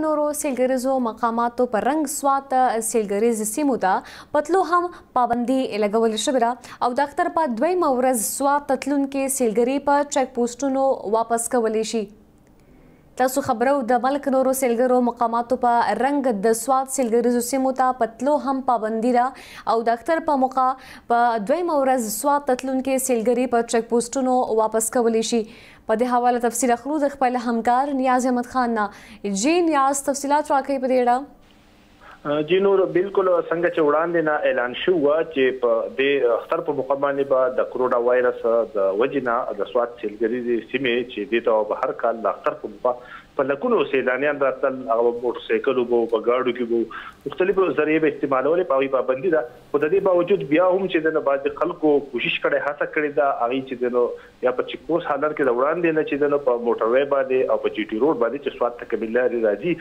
نورو سیلګریزو مقاماتو پر رنګ سوات سیلګریز سیمو ته پتلو هم پابندي لګول شوې ده او د اختر په دویمه ورځ سوات تلونکي سیلګري په چک پوسټونو واپس کولی شي. تاسو خبرو د ملک نورو سیلګرو مقاماتو په رنګ د سوات سیلګریزو سیمو ته پتلو هم پابندي ده او د اختر په موقع په دویمه ورځ سوات تلونکي سیلګري په چک پوسټونو واپس کولی شي. په دې حواله تفصیل اخلو د خپل همکار نیاز احمد خان نه. جی نیاز، تفصیلات راکوي په دې اړه. جی نور بالکل څنګه چې وړاندې نه اعلان شو چې په دې اختر په موقع باندې به د کرونا وایرس د وجې نه د سوات سیلګریزې سیمې چې دې ته به هر کال د اختر په موقع په لکونو سیلانیان راتل، هغه موټر سایکلو به په ګاډو کې به مختلفو ذریعې به استعمالولې، په هغوی پابندي ده. خو د دې باوجود بیا هم چې د بعضې خلکو کوشش کړی، هڅه کړې ده هغوی چې د یا په چیک پوسټ حالت کې د وړاندې نه چې د په موټروی باندې او په جي ټي روډ باندې چې سوات ته کومې لارې راځي،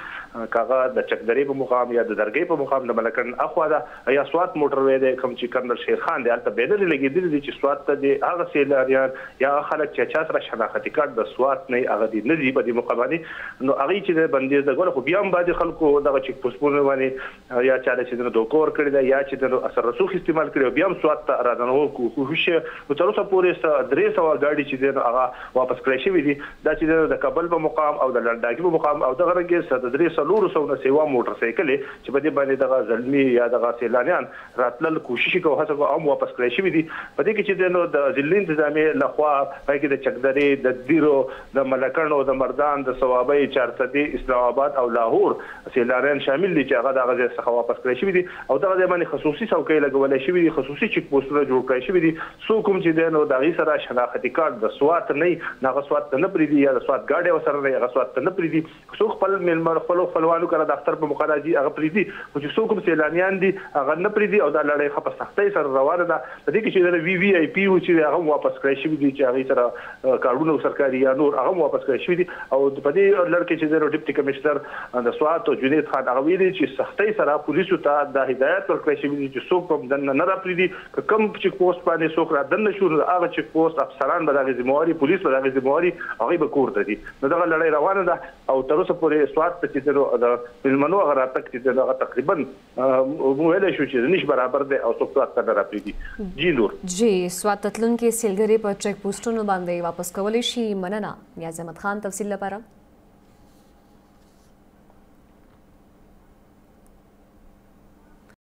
که هغه د چکدرې په مقام یا د درګۍ په مقام د ملکن اخوا ده یا سوات موټروی دی کوم چې کرنل شیر خان دی، هلته بینرې لګېدلي دي چې سوات ته د هغه سیلانیان یا هغه خلک چې چا سره شناختي کارت د سوات نه هغه دي نه دي په دې موقع باندې، نو هغوی چې د بندیز د ګوله خو بیا هم بعضې خلکو دغه چیک پوسټونو باندې یا چا چې د دوکه ورکړې ده یا چې د اثر رسوخ استعمال کړي او بیا هم سوات ته راننوو کوښښ نو تر اوسه پورې 300 ګاډي چې دی نو هغه واپس کړی شوي دي. دا چې د کابل په مقام او د لنډاکي په مقام او دغه رنګې د 300 نه سیوا موټر سایکلې چې په دې باندې دغه زلمي یا دغه سیلانیان راتلل کوشش کوي هڅه کوي هم واپس کړی شوي دي. په دې کې چې دی نو د ضلعي انتظامیې لخوا پای کې د چکدرې، د دیرو، د ملکڼو، د مردان، د صوابۍ، چارسدي، اسلام آباد او لاهور سیلانیان شامل دي چې هغه دغه ځای څخه واپس کړی شوي دي او دغه ځای باندې خصوصي څوکۍ لګولی شوي دي، خصوصي چیک پوسټونه جوړ کړی شوي دي. څوک هم چې دی نو د هغوی سره شناختي کارت د سوات نه وي نو هغه سوات ته نه پرېږدي یا د سوات ګاډی ورسره نه وي هغه سوات ته نه پرېږدي. څوک خپل میلمه خپلو خپلوانو کره د اختر په موقع راځي هغه پرېږدي، خو چې څوک هم سیلانیان دي هغه نه پرېږدي او دا لړۍ ښه په سختۍ سره روانه ده. په دې کې چې د وي وي آی پي و چې هغه هم واپس کړی شوي دي چې هغوی سره کارډونه سرکاري یا نور هغه هم واپس کړی شوي دي. او په دې لړ کې چې دی نو ډیپټي کمشنر د سوات او جنید خان هغه ویلي چې سختۍ سره پولیسو ته دا هدایت ورکړی شوي دي چې څوک هم دننه نه راپرېږدي، که کوم چیک پوسټ باندې څوک را دننه شو نو هغه چیک پوسټ افسران به د هغې ذمهواري، پولیس به د هغې ذمهواري، هغوی به کور ته ځي. نو دغه لړۍ روانه ده او تر اوسه پورې سوات ته چې دی د مېلمنو هغه راتګ چې دی هغه تقریبا ویلی شو چې نش برابر دی او څوک سوات ته نه راپرېږدي. جی نور جی، سوات ته تلونکي سیلګري په چک پوسټونو باندې واپس کولی شي. مننه نیاز احمد خان تفصیل لپاره.